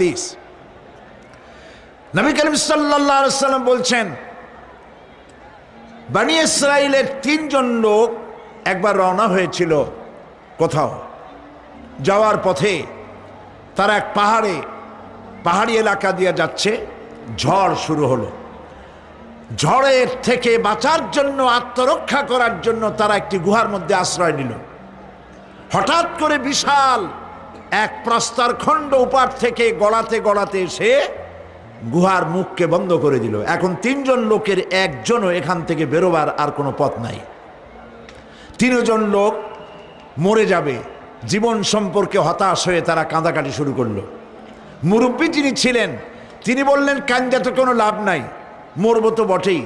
হাদিস নবী করিম সাল্লাল্লাহু আলাইহি ওয়াসাল্লাম বলছেন, বনি ইসরাইলের তিনজন লোক একবার রওনা হয়েছিল কোথাও যাওয়ার পথে। তারা এক পাহাড়ি এলাকা দিয়ে যাচ্ছে। ঝড় শুরু হলো। ঝড়ের থেকে বাঁচার জন্য, আত্মরক্ষা করার জন্য তারা একটি গুহার মধ্যে আশ্রয় নিল। হঠাৎ করে বিশাল এক প্রস্তর খণ্ড উপার থেকে গড়াতে গড়াতে এসে গুহার মুখকে বন্ধ করে দিল। এখন তিনজন লোকের একজনও এখান থেকে বেরোবার আর কোনো পথ নাই। তিনজন লোক মরে যাবে, জীবন সম্পর্কে হতাশ হয়ে তারা কাঁদাকাটি শুরু করলো। মুরব্বী যিনি ছিলেন তিনি বললেন, কান্দা তো কোনো লাভ নাই, মরবো তো বটেই,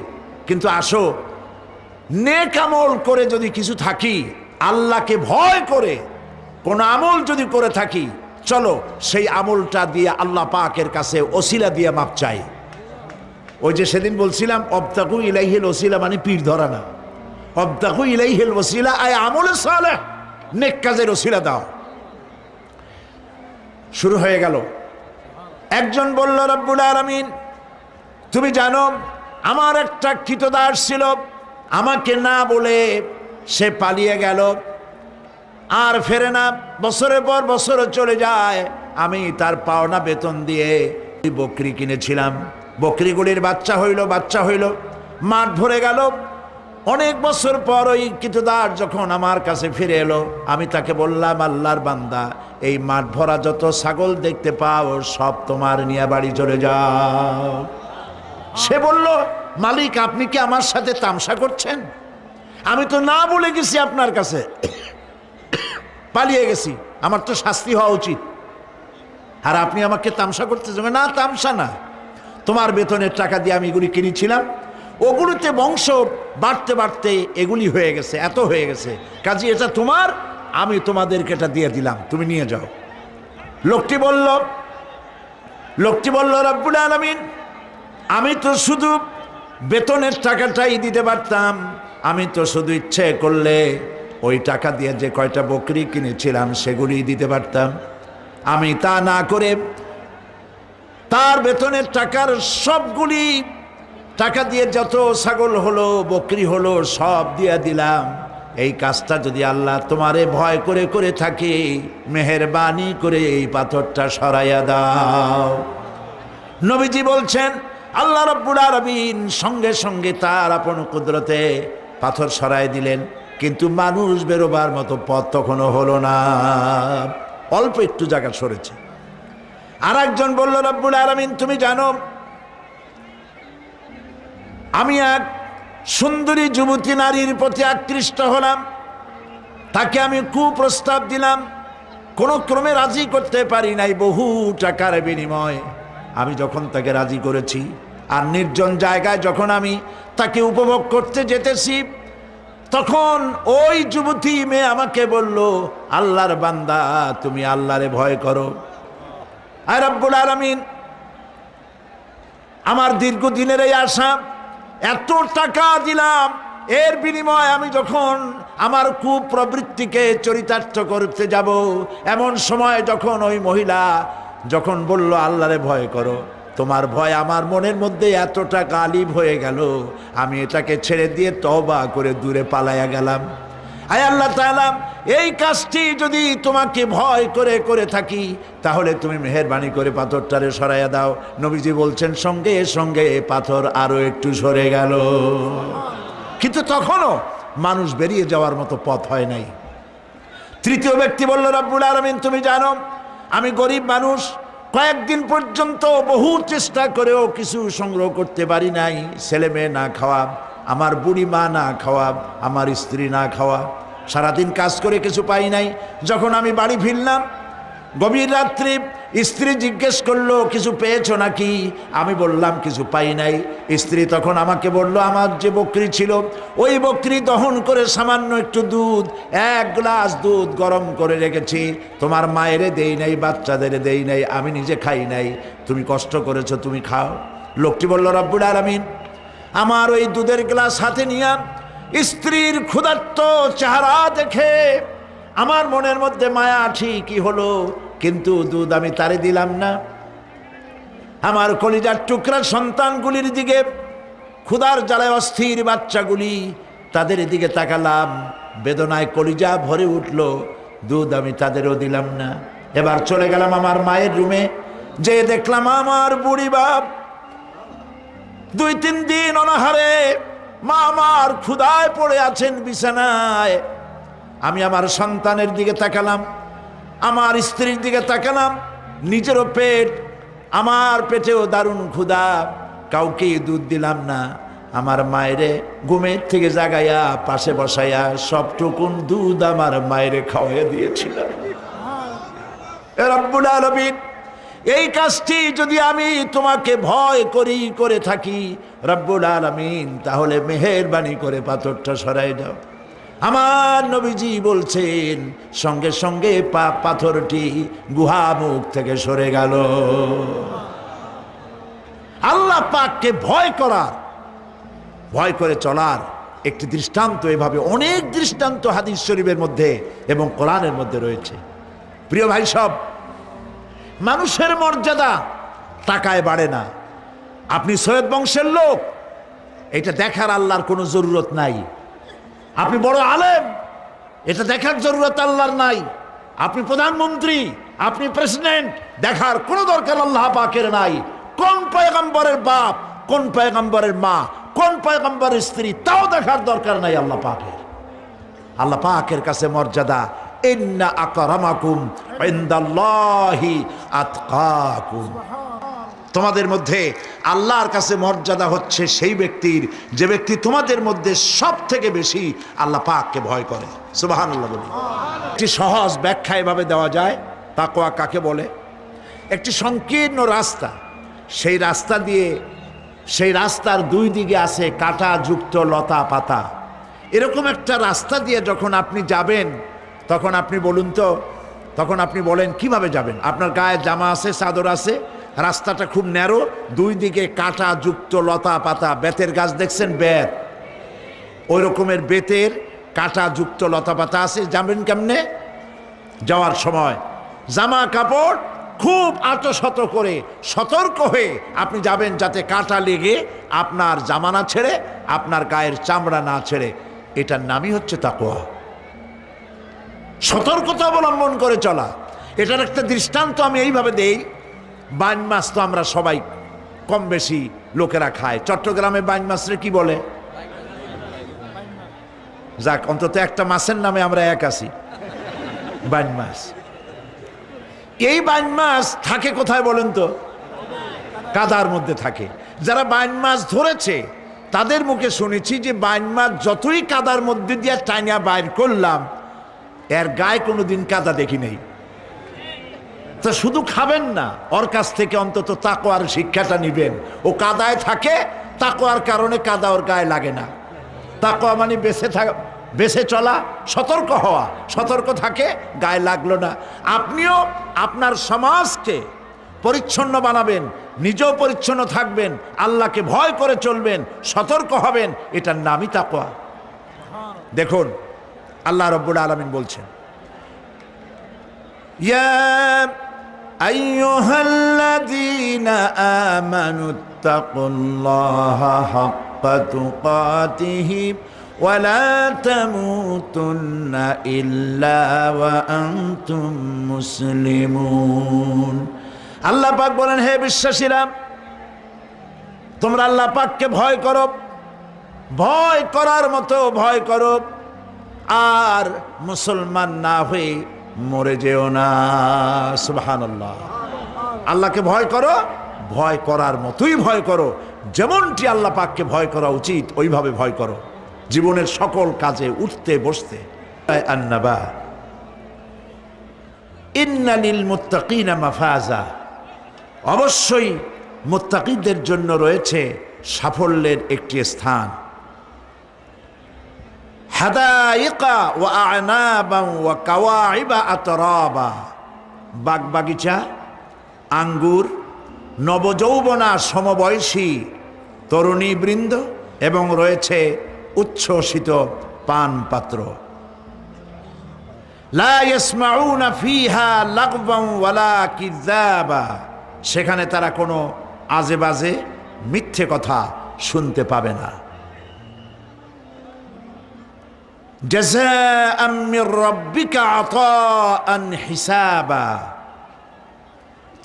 কিন্তু আসো নেক আমল করে যদি কিছু থাকি, আল্লাহকে ভয় করে কোন আমল যদি করে থাকি, চলো সেই আমলটা দিয়ে আল্লাহ পাকের কাছে ওসিলা দিয়ে মাপ চাই। ওই যে সেদিন বলছিলাম, অবতাকু ইলাইহিল ওসিলা মানে পীর ধরা না, অবতাকু ইলাইহিল ওসিলা আয় আমলে সালেহ, নেক কাজের ওসিলা দাও। শুরু হয়ে গেল। একজন বলল, রব্বুল আলামিন তুমি জানো আমার একটা কৃতদাস ছিল, আমাকে না বলে সে পালিয়ে গেল, আর ফেরে না, বছরের পর বছর চলে যায়। আমি তার পাওনা বেতন দিয়ে বকরি কিনেছিলাম, বকরিগুলির বাচ্চা হইল, মাঠ ভরে গেল। অনেক বছর পর ওই কৃতদাস যখন আমার কাছে ফিরে এলো, আমি তাকে বললাম, আল্লাহর বান্দা, এই মাঠ ভরা যত ছাগল দেখতে পাও সব তোমার নিয়ে বাড়ি চলে যাও। সে বলল, মালিক আপনি কি আমার সাথে তামসা করছেন? আমি তো না বলে গেছি আপনার কাছে, পালিয়ে গেছি, আমার তো শাস্তি হওয়া উচিত, আর আপনি আমাকে তামসা করতেছেন। না, তামসা না, তোমার বেতনের টাকা দিয়ে আমি এগুলি কিনেছিলাম, ওগুলিতে বংশ বাড়তে বাড়তে এগুলি হয়ে গেছে, এত হয়ে গেছে, কাজে এটা তোমার, আমি তোমাদেরকে এটা দিয়ে দিলাম, তুমি নিয়ে যাও। লোকটি বলল, রব্বুল আলামিন আমি তো শুধু বেতনের টাকাটাই দিতে পারতাম, আমি তো শুধু ইচ্ছে করলে ওই টাকা দিয়ে যে কয়টা বকরি কিনেছিলাম সেগুলি দিতে পারতাম। আমি তা না করে তার বেতনের টাকার সবগুলি টাকা দিয়ে যত ছাগল হলো, বকরি হলো, সব দিয়ে দিলাম। এই কাজটা যদি আল্লাহ তোমারে ভয় করে করে থাকে, মেহেরবানি করে এই পাথরটা সরাইয়া দাও। নবীজি বলছেন, আল্লাহ রাব্বুল আলামিন সঙ্গে সঙ্গে তার আপন কুদরতে পাথর সরাই দিলেন, কিন্তু মানুষ বেরোবার মতো পথ তখনও হলো না, অল্প একটু জায়গা সরেছে। আর একজন বলল, রব্বুল আলামিন তুমি জানো আমি এক সুন্দরী যুবতী নারীর প্রতি আকৃষ্ট হলাম, তাকে আমি কুপ্রস্তাব দিলাম, কোনো ক্রমে রাজি করতে পারি নাই, বহু টাকার বিনিময় আমি যখন তাকে রাজি করেছি, আর নির্জন জায়গায় যখন আমি তাকে উপভোগ করতে যেতেছি, তখন ওই যুবতী মেয়ে আমাকে বলল, আল্লাহর বান্দা তুমি আল্লাহরে ভয় করো। আর রব্বুল আলামিন আমার দীর্ঘদিনের এই আশা, এত টাকা দিলাম, এর বিনিময়ে আমি যখন আমার কুপ্রবৃত্তিকে চরিতার্থ করতে যাব, এমন সময় যখন ওই মহিলা যখন বলল আল্লাহরে ভয় করো, তোমার ভয় আমার মনের মধ্যে এতটা গালিব হয়ে গেল, আমি এটাকে ছেড়ে দিয়ে তওবা করে দূরে পালাইয়া গেলাম। আয় আল্লাহ তাআলা, এই কাজটি যদি তোমাকে ভয় করে করে থাকি, তাহলে তুমি মেহেরবানি করে পাথরটারে সরাইয়া দাও। নবীজি বলছেন, সঙ্গে সঙ্গে পাথর আরো একটু সরে গেল, কিন্তু তখনও মানুষ বেরিয়ে যাওয়ার মতো পথ হয় নাই। তৃতীয় ব্যক্তি বলল, রব্বুল আলামিন তুমি জানো আমি গরিব মানুষ, কয়েকদিন পর্যন্ত বহু চেষ্টা করেও কিছু সংগ্রহ করতে পারি নাই, ছেলে মেয়ে না খাওয়া, আমার বুড়ি মা না খাওয়া, আমার স্ত্রী না খাওয়া, সারাদিন কাজ করে কিছু পাই নাই। যখন আমি বাড়ি ফিরলাম গভীর রাত্রি, স্ত্রী জিজ্ঞেস করলো কিছু পেয়েছো নাকি? আমি বললাম কিছু পাই নাই। স্ত্রী তখন আমাকে বলল, আমার যে বকরি ছিল ওই বকরি দহন করে সামান্য একটু দুধ, এক গ্লাস দুধ গরম করে রেখেছি, তোমার মায়েরে দেই নাই, বাচ্চাদের দেই নাই, আমি নিজে খাই নাই, তুমি কষ্ট করেছো, তুমি খাও। লোকটি বলল, রব্বুল আলামিন আমার ওই দুধের গ্লাস হাতে নিয়ে স্ত্রীর ক্ষুধার্ত চেহারা দেখে আমার মনের মধ্যে মায়া ঠিকই হলো, কিন্তু দুধ আমি তারে দিলাম না, আমার কলিজার টুকরা সন্তানগুলির দিকে, ক্ষুধার জ্বালায় অস্থির বাচ্চাগুলি, তাদের দিকে তাকালাম, বেদনায় কলিজা ভরে উঠল। দুধ আমি তাদেরও দিলাম না। এবার চলে গেলাম আমার মায়ের রুমে, যে দেখলাম আমার বুড়ি বাপ 2-3 দিন অনাহারে, মা আমার ক্ষুধায় পড়ে আছেন বিছানায়। আমি আমার সন্তানের দিকে তাকালাম, আমার স্ত্রীর দিকে তাকালাম, নিজেরও পেট, আমার পেটেও দারুণ ক্ষুধা, কাউকে দুধ দিলাম না। আমার মায়েরে ঘুমের থেকে জাগাইয়া পাশে বসাইয়া সবটুকুন দুধ আমার মায়েরে খাওয়াইয়া দিয়েছিলাম। রব্বুল আলামিন, এই কাজটি যদি আমি তোমাকে ভয় করি করে থাকি রব্বুল আলামিন, তাহলে মেহেরবানি করে পাথরটা সরাই দাও। আমার নবীজি বলছেন, সঙ্গে সঙ্গে পাথরটি গুহা মুখ থেকে সরে গেল। আল্লাহ পাককে ভয় করার, ভয় করে চলার একটি দৃষ্টান্ত, এভাবে অনেক দৃষ্টান্ত হাদিস শরীফের মধ্যে এবং কোরআনের মধ্যে রয়েছে। প্রিয় ভাই সব, মানুষের মর্যাদা টাকায় বাড়ে না। আপনি সৈয়দ বংশের লোক, এটা দেখার আল্লাহর কোনো জরুরত নাই। আপনি বড় আলেম, এটা দেখার জরুরত আল্লাহর নাই। আপনি প্রধানমন্ত্রী, আপনি প্রেসিডেন্ট, দেখার কোনো দরকার আল্লাহ পাকের নাই। কোন পয়গম্বরের বাপ, কোন পয়গম্বরের মা, কোন পয়গম্বরের স্ত্রী, তাও দেখার দরকার নাই আল্লাহ পাকের। আল্লাহ পাকের কাছে মর্যাদা, ইন্না আকরামাকুম ইনদাল্লাহি আতকাকুম। তোমাদের মধ্যে আল্লাহর কাছে মর্যাদা হচ্ছে সেই ব্যক্তির, যে ব্যক্তি তোমাদের মধ্যে সব থেকে বেশি আল্লাহ পাককে ভয় করে। সুবহানাল্লাহ বলি। একটি সহজ ব্যাখ্যা এভাবে দেওয়া যায়, তাকওয়া কাকে বলে। একটি সংকীর্ণ রাস্তা, সেই রাস্তা দিয়ে, সেই রাস্তার 2 দিকে আছে কাঁটা যুক্ত লতা পাতা। এরকম একটা রাস্তা দিয়ে যখন আপনি যাবেন, তখন আপনি বলুন তো, তখন আপনি বলেন কিভাবে যাবেন? আপনার গায়ে জামা আছে, চাদর আছে, রাস্তাটা খুব ন্যারো, 2 দিকে কাঁটা যুক্ত লতা পাতা। বেতের গাছ দেখছেন? বেত, ওই রকমের বেতের কাঁটা যুক্ত লতা পাতা আছে। যাবেন কেমনে? যাওয়ার সময় জামা কাপড় খুব আঁটশত করে সতর্ক হয়ে আপনি যাবেন, যাতে কাঁটা লেগে আপনার জামা না ছেড়ে, আপনার গায়ের চামড়া না ছেড়ে। এটার নামই হচ্ছে তাকওয়া, সতর্কতা অবলম্বন করে চলা। এটার একটা দৃষ্টান্ত আমি এইভাবে দেই। বাইন মাছ তো আমরা সবাই কম বেশি লোকেরা খায়। চট্টগ্রামে বাইন মাছরে কি বলে? যাক, অন্তত একটা মাছের নামে আমরা এক আছি, বাইন মাছ। এই বাইন মাছ থাকে কোথায় বলেন তো? কাদার মধ্যে থাকে। যারা বাইন মাছ ধরেছে তাদের মুখে শুনেছি যে বাইন মাছ যতই কাদার মধ্যে দিয়ে টাইনা বাইর করলাম, এর গায়ে কোনোদিন কাদা দেখি নেই। তা শুধু খাবেন না, ওর কাছ থেকে অন্তত তাকওয়ার শিক্ষাটা নিবেন। ও কাদায় থাকে, তাকওয়ার কারণে কাদা ওর গায়ে লাগে না। তাকওয়া মানে বেঁচে চলা, সতর্ক হওয়া। সতর্ক থাকে, গায়ে লাগলো না। আপনিও আপনার সমাজকে পরিচ্ছন্ন বানাবেন, নিজেও পরিচ্ছন্ন থাকবেন, আল্লাহকে ভয় করে চলবেন, সতর্ক হবেন, এটার নামই তাকওয়া। দেখুন আল্লাহ রাব্বুল আলামিন বলছেন, ইয়া আইয়ুহাল্লাযীনা আমানুত্তাকুল্লাহা হাক্কা তুকাতিহি ওয়া লা তামুতুন্না ইল্লা ওয়া আনতুম মুসলিমুন। আল্লাহ পাক বলেন, হে বিশ্বাসীরা, তোমরা আল্লাহ পাককে ভয় করো, ভয় করার মতো ভয় করো, আর মুসলমান না হয়ে মরে যেও না। সুবহানাল্লাহ। আল্লাহকে ভয় করো, ভয় করার মতোই ভয় করো, যেমনটি আল্লাহ পাককে ভয় করা উচিত ওইভাবে ভয় করো, জীবনের সকল কাজে উঠতে বসতে। আন্নাবা ইন্না লিল মুত্তাকিনা মাফাজা, অবশ্যই মুত্তাকিদের জন্য রয়েছে সাফল্যের একটি স্থান। হাদাইকা ওয়া আনাবা ওয়া কাওয়াইবা আতরাবা, বাগবাগিচা, আঙ্গুর, নবযৌবনা সমবয়সী তরুণী বৃন্দ, এবং রয়েছে উচ্ছ্বসিত পান পাত্র। লা ইয়াসমাউনা ফিহা লাগওয়ান ওয়ালা কিযাবা, সেখানে তারা কোনো আজে বাজে মিথ্যে কথা শুনতে পাবে না। জাযাআম মির রাব্বিকা আতাআন হিসাবা,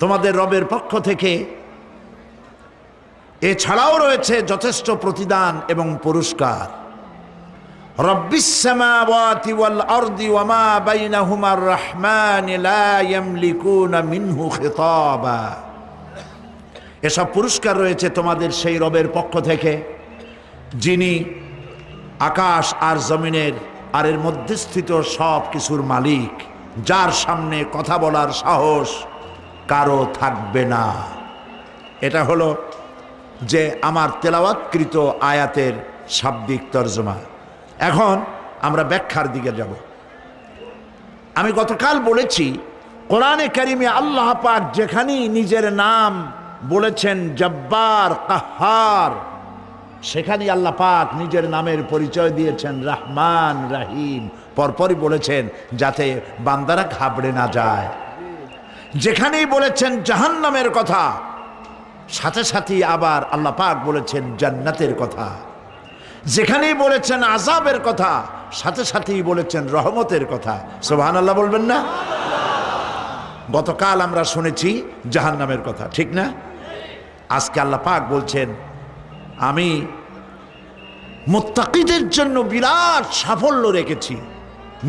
তোমাদের রবের পক্ষ থেকে এছাড়াও রয়েছে যথেষ্ট প্রতিদান এবং পুরস্কার। রব্বিস সামাওয়াতি ওয়াল আরদি ওয়া মা বাইনাহুমার রাহমান লা ইয়ামলিকুনা মিনহু খিতাবা, এসব পুরস্কার রয়েছে তোমাদের সেই রবের পক্ষ থেকে যিনি আকাশ আর জমিনের আর এর মধ্যে স্থিত সব কিছুর মালিক, যার সামনে কথা বলার সাহস কারো থাকবে না। এটা হলো যে আমার তেলাওয়াতকৃত আয়াতের শাব্দিক তর্জমা। এখন আমরা ব্যাখ্যার দিকে যাব। আমি গতকাল বলেছি কোরআনে কারিমে আল্লাহ পাক যেখানেই নিজের নাম বলেছেন জব্বার কাহ্হার, সেখানেই আল্লাহ পাক নিজের নামের পরিচয় দিয়েছেন রহমান রহিম, পরপরই বলেছেন যাতে বান্দারা ঘাবড়ে না যায়। যেখানেই বলেছেন জাহান্নামের কথা, সাথে সাথে আবার আল্লাহ পাক বলেছেন জান্নাতের কথা। যেখানেই বলেছেন আযাবের কথা, সাথে সাথেই বলেছেন রহমতের কথা। সুবহানাল্লাহ বলবেন না? গতকাল আমরা শুনেছি জাহান্নামের কথা, ঠিক না? আজকে আল্লাহ পাক বলছেন আমি মুত্তাকিদের জন্য বিরাট সাফল্য রেখেছি।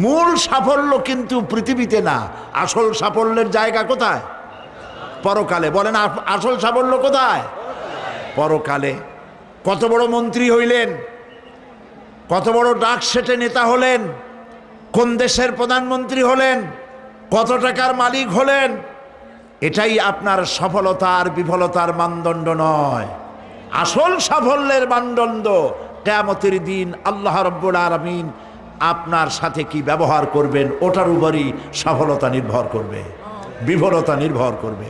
মূল সাফল্য কিন্তু পৃথিবীতে না, আসল সাফল্যের জায়গা কোথায়? পরকালে। বলেন আসল সাফল্য কোথায়? পরকালে। কত বড় মন্ত্রী হইলেন, কত বড় ডাক সেটে নেতা হলেন, কোন দেশের প্রধানমন্ত্রী হলেন, কত টাকার মালিক হলেন, এটাই আপনার সফলতার বিফলতার মানদণ্ড নয়। আসল সাফল্যের মানদণ্ড কিয়ামতের দিন আল্লাহ রাব্বুল আলামিন আপনার সাথে কি ব্যবহার করবেন, ওটার উপরই সফলতা নির্ভর করবে, বিফলতা নির্ভর করবে।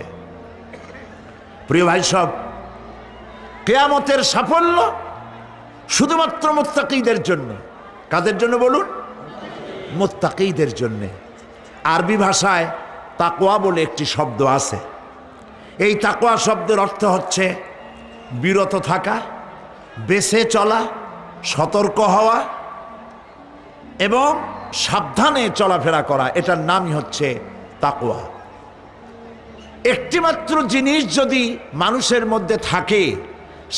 প্রিয় ভাই সব, কিয়ামতের সাফল্য শুধুমাত্র মুত্তাকিদের জন্য। কাদের জন্য বলুন? মুত্তাকিদের জন্য। আরবি ভাষায় তাকওয়া বলে একটি শব্দ আছে। এই তাকওয়া শব্দের অর্থ হচ্ছে বিরত থাকা, বেঁচে চলা, সতর্ক হওয়া এবং সাবধানে চলাফেরা করা, এটার নামই হচ্ছে তাকওয়া। একটিমাত্র জিনিস যদি মানুষের মধ্যে থাকে,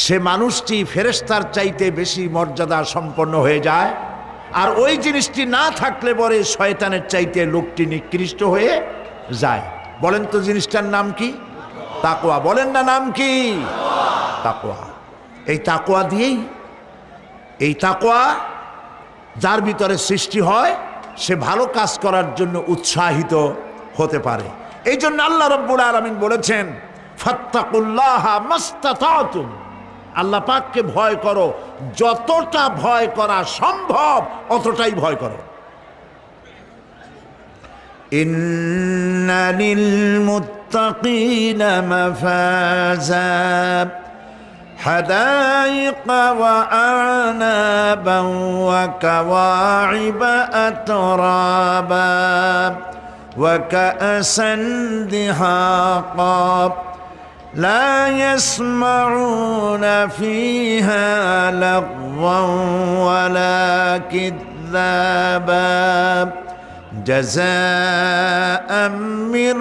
সে মানুষটি ফেরেশতার চাইতে বেশি মর্যাদা সম্পন্ন হয়ে যায়, আর ওই জিনিসটি না থাকলে পরে শয়তানের চাইতে লোকটি নিকৃষ্ট হয়ে যায়। বলেন তো জিনিসটার নাম কি? তাকওয়া। বলেন না নাম কি? তাকওয়া। এই তাকওয়া দিয়েই, এই তাকওয়া যার ভিতরে সৃষ্টি হয়, সে ভালো কাজ করার জন্য উৎসাহিত হতে পারে। এই জন্য আল্লাহ রাব্বুল আলামিন বলেছেন ফাত্তাকুল্লাহা মাস্তাতাতুম, আল্লাহ পাককে ভয় করো, যতটা ভয় করা সম্ভব অতটাই ভয় করো। ইন্না লিল মুত্তাকিনা মাফাজা হাদাইকা ওয়া আনাবা ওয়া কাওয়াইবা আতরাবা ওয়া কাআসান দিহাকা لا يسمعون فيها لغوا ولا كذابا جزاء من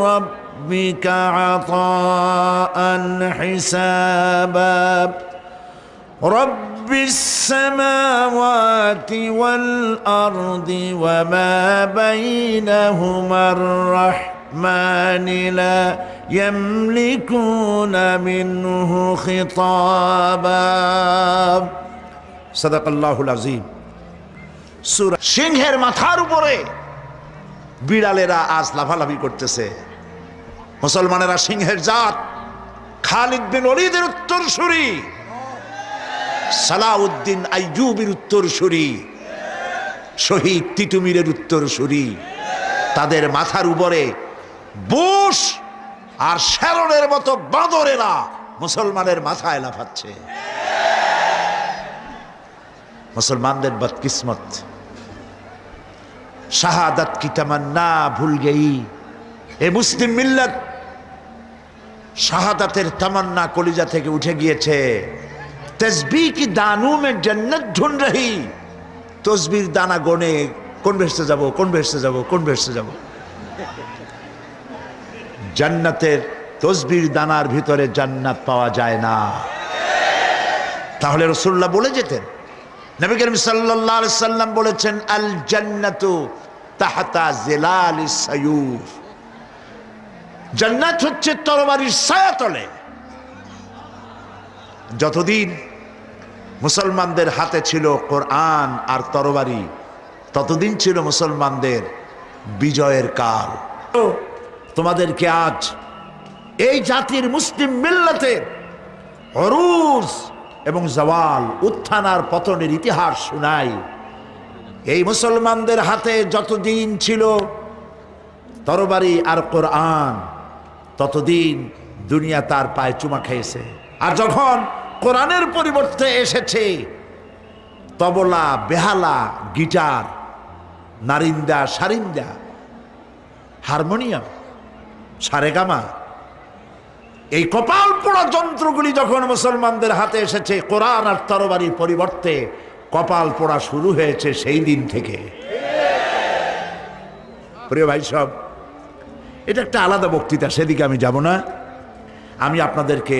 ربك عطاء حسابا رب السماوات والأرض وما بينهما الرحمن لا يملكون منه خطابا صدق الله العظيم। সূরা সিংহের মাথার উপরে বিড়ালেরা আজ লাফালাফি করতেছে। মুসলমানেরা সিংহের জাত, খালিদ বিন ওলীদের উত্তরসূরি, সালাউদ্দিন আইয়ুবের উত্তরসূরি, শহীদ তিতুমীরের উত্তরসূরি, তাদের মাথার উপরে বুশ আর শ্যারনের মতো বাঁদরেরা মুসলমানের মাথায় লাফাচ্ছে। মুসলমানদের বদকিসমত, শাহাদাত কি তামান্না ভুল গই। এ মুসলিম মিল্লত শাহাদাতের তামান্না কলিজা থেকে উঠে গিয়েছে। তসবিহ কি দানু মে জান্নাত ঢুন রহি, তসবির দানা গনে কোন বেহেশতে যাব, কোন বেহেশতে যাব, কোন বেহেশতে যাব। জান্নাতের তসবির দানার ভিতরে জান্নাত পাওয়া যায় না। তাহলে রাসূলুল্লাহ বলে যেতেন, নবী করিম সাল্লাল্লাহু আলাইহি সাল্লাম বলেছেন, আল জান্নাতু তাহতা জিলালিস সায়ুফ, জান্নাত হচ্ছে তরবারির ছায়াতলে। যতদিন মুসলমানদের হাতে ছিল কোরআন আর তরবারি, ততদিন ছিল মুসলমানদের বিজয়ের কাল। তোমাদেরকে আজ এই জাতির মুসলিম মিল্লাতের অরুজ এবং জাওয়াল, উত্থান আর পতনের ইতিহাস শোনাই। এই মুসলমানদের হাতে যতদিন ছিল তরবারি আর কোরআন, ততদিন দুনিয়া তার পায়ে চুমা খেয়েছে। আর যখন কোরআনের পরিবর্তে এসেছে তবলা, বেহালা, গিটার, নারিন্দা, সারিন্দা, হারমোনিয়াম, সারেগামা, এই কপাল পোড়া যন্ত্রগুলি যখন মুসলমানদের হাতে এসেছে, কোরআন আর তরবারির পরিবর্তে কপাল পোড়া শুরু হয়েছে সেই দিন থেকে। প্রিয় ভাই সব, এটা একটা আলাদা বক্তৃতা, সেদিকে আমি যাব না। আমি আপনাদেরকে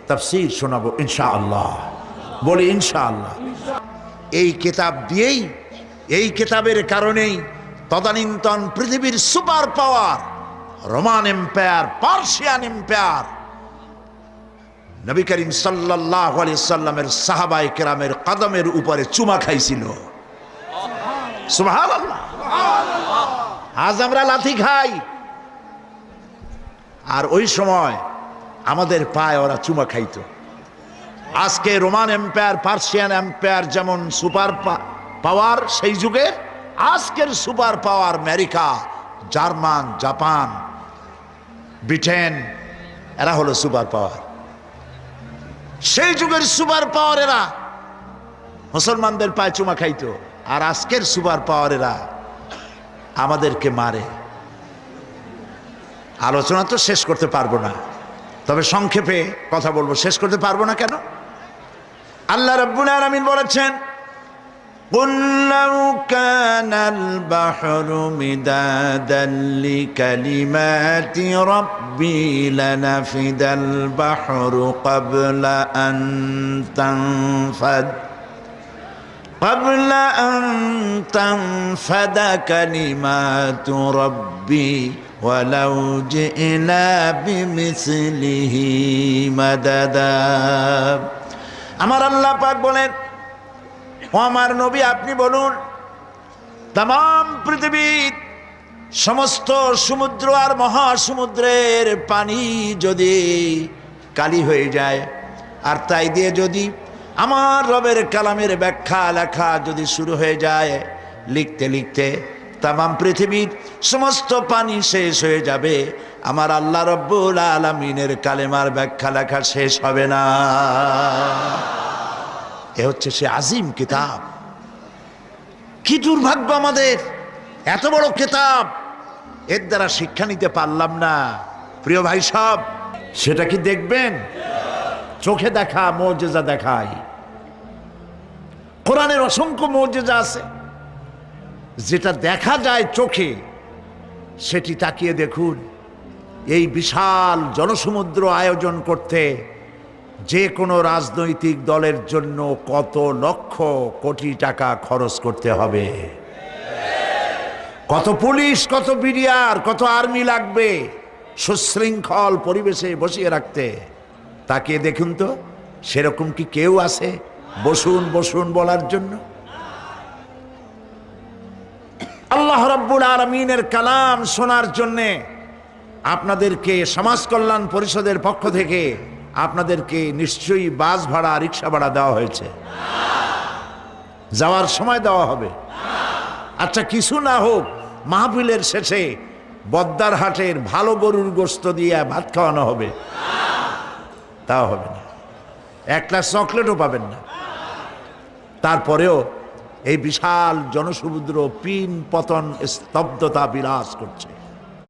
তাফসীর শোনাবো ইনশাআল্লাহ। বলি ইনশাআল্লাহ। এই কিতাব দিয়েই, এই কিতাবের কারণেই তদানীন্তন পৃথিবীর super power Roman empire, Persian empire, Nabi Karim সাল্লাল্লাহু আলাইহি সাল্লামের সাহাবায়ে কেরামের কদমের উপরে চুমা খাইছিল। সুবহানাল্লাহ। আজ আমরা লাথি খাই, আর ওই সময় আমাদের পায়ে ওরা চুমা খাইতো। আজকে রোমান এম্পায়ার, পার্সিয়ান এম্পায়ার যেমন সুপার পাওয়ার, সেই যুগে আজকের super power America, German, Japan, Britain, এরা হলো সুপার পাওয়ার। সেই যুগের সুপার পাওয়ারেরা মুসলমানদের পায়ে চুমা খাইতো, আর আজকের সুপার পাওয়ারেরা আমাদেরকে মারে। আলোচনা তো শেষ করতে পারবো না, তবে সংক্ষেপে কথা বলবো। শেষ করতে পারবো না কেন? আল্লাহ রাব্বুল আলামিন বলেছেন, قُلْ لَوْ كَانَ الْبَحْرُ مِدَادًا لِكَلِمَاتِ رَبِّي لَنَفِدَ الْبَحْرُ قبل أن تنفد كلمات ربي ولو جئنا بمثله مددا। আমার আল্লাহ পাক বলেন, ও আমার নবী আপনি বলুন, तमाम পৃথিবীর সমস্ত সমুদ্র আর মহাসমুদ্রের পানি যদি কালি হয়ে যায়, আর তাই দিয়ে যদি আমার রবের কালামের ব্যাখ্যা লেখা যদি শুরু হয়ে যায়, লিখতে লিখতে तमाम পৃথিবীর সমস্ত পানি শেষ হয়ে যাবে, আমার আল্লাহ রব্বুল আলামিনের কালেমার ব্যাখ্যা লেখা শেষ হবে না। এ হচ্ছে সে আজিম কিতাব। কি দুর্ভাগ্য আমাদের, এত বড় কিতাব, এর দ্বারা শিক্ষা নিতে পারলাম না। প্রিয় ভাই সব, সেটা কি দেখবেন? চোখে দেখা মুজিজা দেখাই। কোরআনের অসংখ্য মুজিজা আছে, যেটা দেখা যায় চোখে, সেটি তাকিয়ে দেখুন। এই বিশাল জনসমুদ্র আয়োজন করতে যে কোনো রাজনৈতিক দলের জন্য কত লক্ষ কোটি টাকা খরচ করতে হবে, কত পুলিশ, কত বিডিআর, কত আর্মি লাগবে সুশৃঙ্খল পরিবেশে বসিয়ে রাখতে। তাকিয়ে দেখুন তো, সেরকম কি কেউ আছে বসুন বসুন বলার জন্য? আল্লাহ রাব্বুল আলামিনের কালাম শোনার জন্যে আপনাদেরকে সমাজ কল্যাণ পরিষদের পক্ষ থেকে আপনাদেরকে নিশ্চয়ই বাস ভাড়া, রিক্সা ভাড়া দেওয়া হয়েছে, যাওয়ার সময় দেওয়া হবে। আচ্ছা, কিছু না হোক, মাহফিলের শেষে বদ্দার হাটের ভালো গরুর গোশত দিয়ে ভাত খাওয়ানো হবে, তাও হবে না। একটা চকলেটও পাবেন না। তারপরেও এই বিশাল জনসমুদ্র পিন পতন স্তব্ধতা বিরাজ করছে।